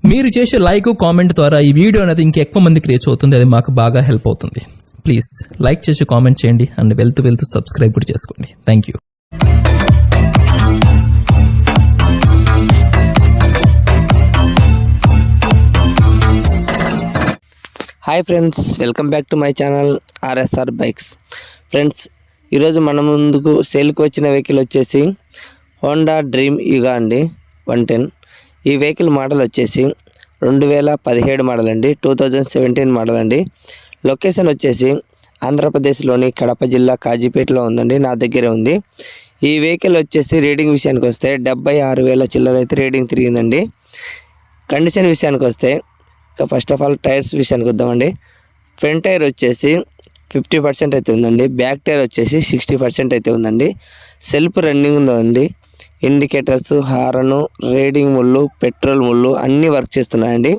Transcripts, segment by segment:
మీరు చేసే like comment ద్వారా ఈ వీడియో అనేది ఇంకెక్కువ మందికి రీచ్ అవుతుంది. అది మాకు బాగా హెల్ప్ అవుతుంది. ప్లీజ్ లైక్ చేసి కామెంట్ చేయండి అండ్ వెళ్తూ సబ్స్క్రైబ్ కూడా చేసుకోండి. Thank you. Hi friends, welcome back to my channel RSR bikes. Friends, ఈరోజు మన ముందుకు సేల్కి వచ్చిన వెహికల్ వచ్చేసి హోండా డ్రీమ్ యుగా అండి 110. ఈ వెహికల్ మోడల్ వచ్చేసి 2017 మోడల్ అండి, 2017 మోడల్ అండి. లొకేషన్ వచ్చేసి ఆంధ్రప్రదేశ్లోని కడప జిల్లా కాజీపేటలో ఉందండి, నా దగ్గరే ఉంది. ఈ వెహికల్ వచ్చేసి రీడింగ్ విషయానికి వస్తే 76,000 చిల్లర అయితే రీడింగ్ తిరిగిందండి. కండిషన్ విషయానికి వస్తే ఫస్ట్ ఆఫ్ ఆల్ టైర్స్ విషయానికి వద్దామండి. ఫ్రంట్ టైర్ వచ్చేసి 50% అయితే ఉందండి, బ్యాక్ టైర్ వచ్చేసి 60% అయితే ఉందండి. సెల్ఫ్ రన్నింగ్ ఉందండి. ఇండికేటర్స్, హారను, రీడింగ్ ముళ్ళు, పెట్రోల్ ముళ్ళు అన్నీ వర్క్ చేస్తున్నాయండి.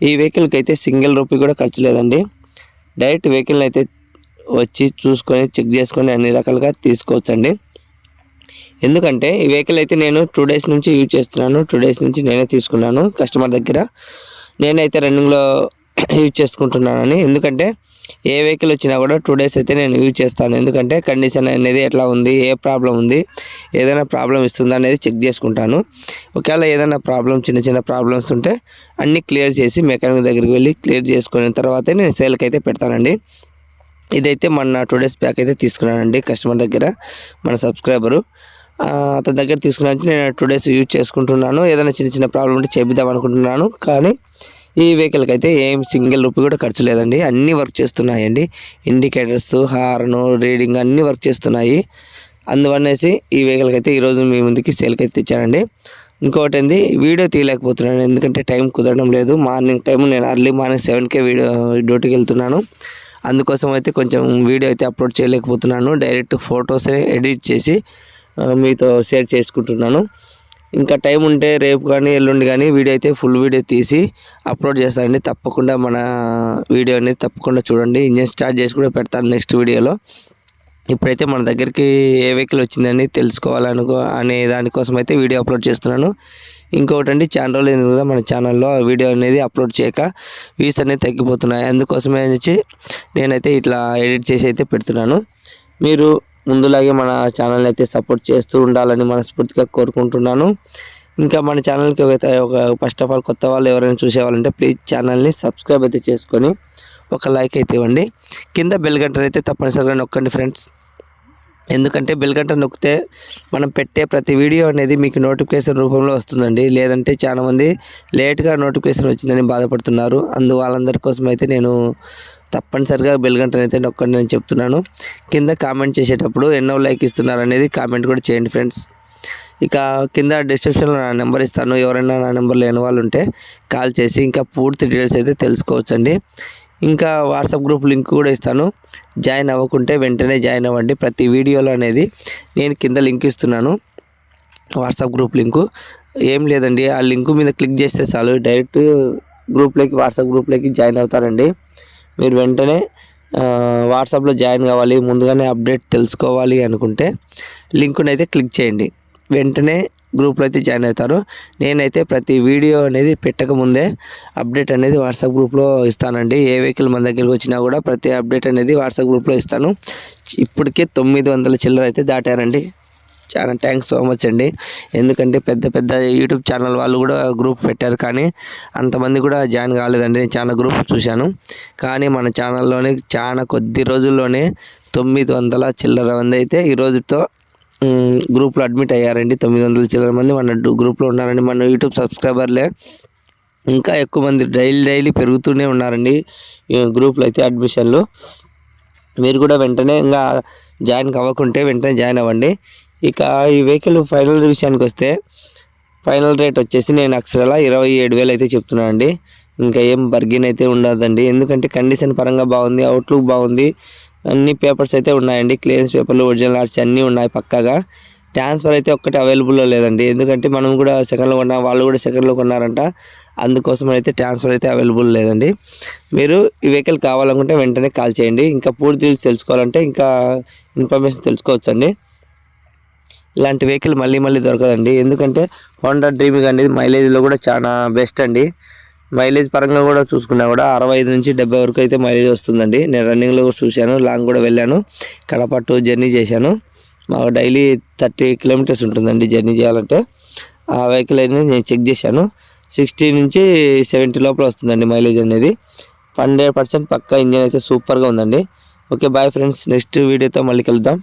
ఈ వెహికల్కి అయితే సింగిల్ రూపీ కూడా ఖర్చు లేదండి. డైరెక్ట్ వెహికల్ని అయితే వచ్చి చూసుకొని చెక్ చేసుకొని అన్ని రకాలుగా తీసుకోవచ్చండి. ఎందుకంటే ఈ వెహికల్ అయితే నేను 2 డేస్ నుంచి యూజ్ చేస్తున్నాను. 2 డేస్ నుంచి నేనే తీసుకున్నాను కస్టమర్ దగ్గర. నేనైతే రన్నింగ్లో యూజ్ చేసుకుంటున్నానని. ఎందుకంటే ఏ వెహికల్ వచ్చినా కూడా 2 డేస్ అయితే నేను యూజ్ చేస్తాను. ఎందుకంటే కండిషన్ అనేది ఎట్లా ఉంది, ఏ ప్రాబ్లం ఉంది, ఏదైనా ప్రాబ్లం ఇస్తుందా అనేది చెక్ చేసుకుంటాను. ఒకవేళ ఏదైనా చిన్న ప్రాబ్లమ్స్ ఉంటే అన్నీ క్లియర్ చేసి మెకానిక్ దగ్గరికి వెళ్ళి క్లియర్ చేసుకున్న తర్వాతే నేను సేల్కి అయితే పెడతానండి. ఇదైతే మొన్న 2 డేస్ బ్యాక్ అయితే తీసుకున్నానండి కస్టమర్ దగ్గర, మన సబ్స్క్రైబరు అతని దగ్గర తీసుకున్నా. నేను 2 డేస్ యూజ్ చేసుకుంటున్నాను. ఏదైనా చిన్న ప్రాబ్లం ఉంటే చేపిద్దాం అనుకుంటున్నాను. కానీ ఈ వెహికల్కి అయితే ఏం సింగిల్ రూపీ కూడా ఖర్చు లేదండి. అన్నీ వర్క్ చేస్తున్నాయండి. ఇండికేటర్స్, హార్న్, రీడింగ్ అన్నీ వర్క్ చేస్తున్నాయి. అందువనేసి ఈ వెహికల్కి అయితే ఈరోజు మీ ముందుకి సేల్కి అయితే తెచ్చానండి. ఇంకోటి ఏంది, వీడియో తీయలేకపోతున్నాను ఎందుకంటే టైం కుదరడం లేదు. మార్నింగ్ టైం నేను ఎర్లీ మార్నింగ్ 7కే డ్యూటీకి వెళ్తున్నాను. అందుకోసం అయితే కొంచెం వీడియో అయితే అప్లోడ్ చేయలేకపోతున్నాను. డైరెక్ట్ ఫొటోసే ఎడిట్ చేసి మీతో షేర్ చేసుకుంటున్నాను. ఇంకా టైం ఉంటే రేపు కానీ ఎల్లుండి కానీ వీడియో అయితే ఫుల్ వీడియో తీసి అప్లోడ్ చేస్తానండి. తప్పకుండా మన వీడియో అనేది తప్పకుండా చూడండి. ఇంజన్ స్టార్ట్ చేసి కూడా పెడతాను నెక్స్ట్ వీడియోలో. ఇప్పుడైతే మన దగ్గరికి ఏ వెహికల్ వచ్చిందని అనే దానికోసం అయితే వీడియో అప్లోడ్ చేస్తున్నాను. ఇంకొకటి అండి, చాలా రోజులు అయింది కదా మన ఛానల్లో వీడియో అనేది అప్లోడ్ చేయక వ్యూస్ అనేది తగ్గిపోతున్నాయి. అందుకోసమే వచ్చి నేనైతే ఇట్లా ఎడిట్ చేసి అయితే పెడుతున్నాను. మీరు ముందులాగే మన ఛానల్ని అయితే సపోర్ట్ చేస్తూ ఉండాలని మనస్ఫూర్తిగా కోరుకుంటున్నాను. ఇంకా మన ఛానల్కి ఒక ఫస్ట్ ఆఫ్ ఆల్ కొత్త వాళ్ళు ఎవరైనా చూసేవాళ్ళంటే ప్లీజ్ ఛానల్ని సబ్స్క్రైబ్ అయితే చేసుకొని ఒక లైక్ అయితే ఇవ్వండి. కింద బెల్ గంటను అయితే తప్పనిసరిగా నొక్కండి ఫ్రెండ్స్. ఎందుకంటే బెల్ గంట నొక్కితే మనం పెట్టే ప్రతి వీడియో అనేది మీకు నోటిఫికేషన్ రూపంలో వస్తుందండి. లేదంటే చాలామంది లేట్గా నోటిఫికేషన్ వచ్చిందని బాధపడుతున్నారు. వాళ్ళందరి కోసం అయితే నేను తప్పనిసరిగా బెల్ గంటను అయితే నొక్కండి నేను చెప్తున్నాను. కింద కామెంట్ చేసేటప్పుడు ఎన్నో లైక్ ఇస్తున్నారు అనేది కామెంట్ కూడా చేయండి ఫ్రెండ్స్. ఇక కింద డిస్క్రిప్షన్లో నా నెంబర్ ఇస్తాను. ఎవరైనా నా నెంబర్ లేని వాళ్ళు ఉంటే కాల్ చేసి ఇంకా పూర్తి డీటెయిల్స్ అయితే తెలుసుకోవచ్చండి. ఇంకా వాట్సాప్ గ్రూప్ లింక్ కూడా ఇస్తాను. జాయిన్ అవ్వకుంటే వెంటనే జాయిన్ అవ్వండి. ప్రతి వీడియోలో అనేది నేను కింద లింక్ ఇస్తున్నాను, వాట్సాప్ గ్రూప్ లింకు. ఏం లేదండి, ఆ లింకు మీద క్లిక్ చేస్తే చాలు డైరెక్ట్ వాట్సాప్ గ్రూప్లోకి జాయిన్ అవుతారండి. మీరు వెంటనే వాట్సాప్లో జాయిన్ కావాలి, ముందుగానే అప్డేట్ తెలుసుకోవాలి అనుకుంటే లింకుని అయితే క్లిక్ చేయండి. వెంటనే గ్రూప్లో అయితే జాయిన్ అవుతారు. నేనైతే ప్రతి వీడియో అనేది పెట్టకముందే అప్డేట్ అనేది వాట్సాప్ గ్రూప్లో ఇస్తానండి. ఏ వెహికల్ మన దగ్గరికి వచ్చినా కూడా ప్రతి అప్డేట్ అనేది వాట్సాప్ గ్రూప్లో ఇస్తాను. ఇప్పటికే 900 చిల్లర అయితే దాటారండి. చాలా థ్యాంక్స్ సో మచ్ అండి. ఎందుకంటే పెద్ద యూట్యూబ్ ఛానల్ వాళ్ళు కూడా గ్రూప్ పెట్టారు, కానీ అంతమంది కూడా జాయిన్ కాలేదండి. నేను చాలా గ్రూప్ చూశాను, కానీ మన ఛానల్లోనే చాలా కొద్ది రోజుల్లోనే 900 చిల్లర మంది అయితే ఈ రోజుతో గ్రూప్లో అడ్మిట్ అయ్యారండి. 900 చిల్లర మంది మన గ్రూప్లో ఉన్నారండి. మన యూట్యూబ్ సబ్స్క్రైబర్లే ఇంకా ఎక్కువ మంది డైలీ పెరుగుతూనే ఉన్నారండి గ్రూప్లో అయితే అడ్మిషన్లు. మీరు కూడా వెంటనే ఇంకా జాయిన్ అవ్వకుంటే వెంటనే జాయిన్ అవ్వండి. ఇక ఈ వెహికల్ ఫైనల్ విషయానికి వస్తే ఫైనల్ రేట్ వచ్చేసి నేను అక్షరాల 27,000 అయితే చెప్తున్నానండి. ఇంకా ఏం బర్గిన్ అయితే ఉండదండి. ఎందుకంటే కండిషన్ పరంగా బాగుంది, అవుట్లుక్ బాగుంది, అన్ని పేపర్స్ అయితే ఉన్నాయండి. క్లియరెన్స్ పేపర్లు, ఒరిజినల్ ఆర్ట్స్ అన్నీ ఉన్నాయి పక్కాగా. ట్రాన్స్ఫర్ అయితే ఒక్కటి అవైలబుల్లో లేదండి. ఎందుకంటే మనం కూడా సెకండ్లో కొన్నాం, వాళ్ళు కూడా సెకండ్లో కొన్నారంట. అందుకోసం అయితే ట్రాన్స్ఫర్ అయితే అవైలబుల్ లేదండి. మీరు ఈ వెహికల్ కావాలనుకుంటే వెంటనే కాల్ చేయండి. ఇంకా పూర్తి తెలుసుకోవాలంటే ఇంకా ఇన్ఫర్మేషన్ తెలుసుకోవచ్చండి. ఇలాంటి వెహికల్ మళ్ళీ మళ్ళీ దొరకదండి. ఎందుకంటే హోండా డ్రీమ్ అనేది మైలేజ్లో కూడా చాలా బెస్ట్ అండి. మైలేజ్ పరంగా కూడా చూసుకున్నా కూడా 65 నుంచి 70 వరకు అయితే మైలేజ్ వస్తుందండి. నేను రన్నింగ్లో కూడా చూశాను, లాంగ్ కూడా వెళ్ళాను, కడప టు జర్నీ చేశాను. మాకు డైలీ 30 కిలోమీటర్స్ ఉంటుందండి జర్నీ చేయాలంటే. ఆ వెహికల్ అనేది నేను చెక్ చేశాను, 60 నుంచి 70 లోపల వస్తుందండి మైలేజ్ అనేది. 100% పక్కా ఇంజన్ అయితే సూపర్గా ఉందండి. ఓకే బాయ్ ఫ్రెండ్స్, నెక్స్ట్ వీడియోతో మళ్ళీ కలుద్దాం.